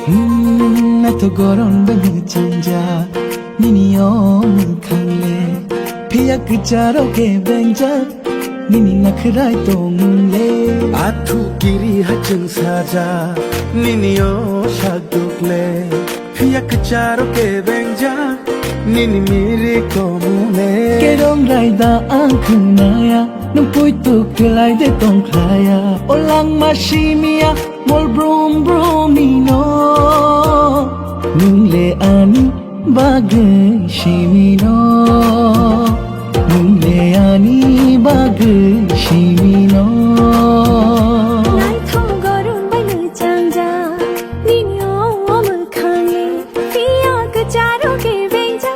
এত গরম বেগে চাঞ্জা নিনিয়ম খালে ফিয়াক চারোকে বেঞ্জা নিনি নখরাই তোমলে আথু কিরি হাচং সাজা নিনিও শাকদুকলে ফিয়াক চারোকে বেঞ্জা নিনি মিরি কমুলে কেরম Raida আংখনায়া numpui tu kelai de tongklaya olang masimia mol brum brumino nungle ani bage shimino nungle ani bage shimino Nai thong gorun bai nu changja ninyo om khane piya ka charo ke benja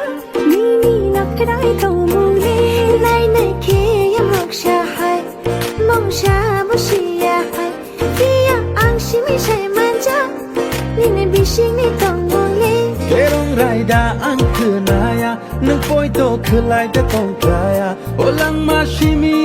nini nakrai to mule nai nai ke yam roksha hai mongsha bushia hai piya ang shimi shai manja nini bishini to mule Kerong raida ang kenaya nang poi to kelai de tong kaya olang masimi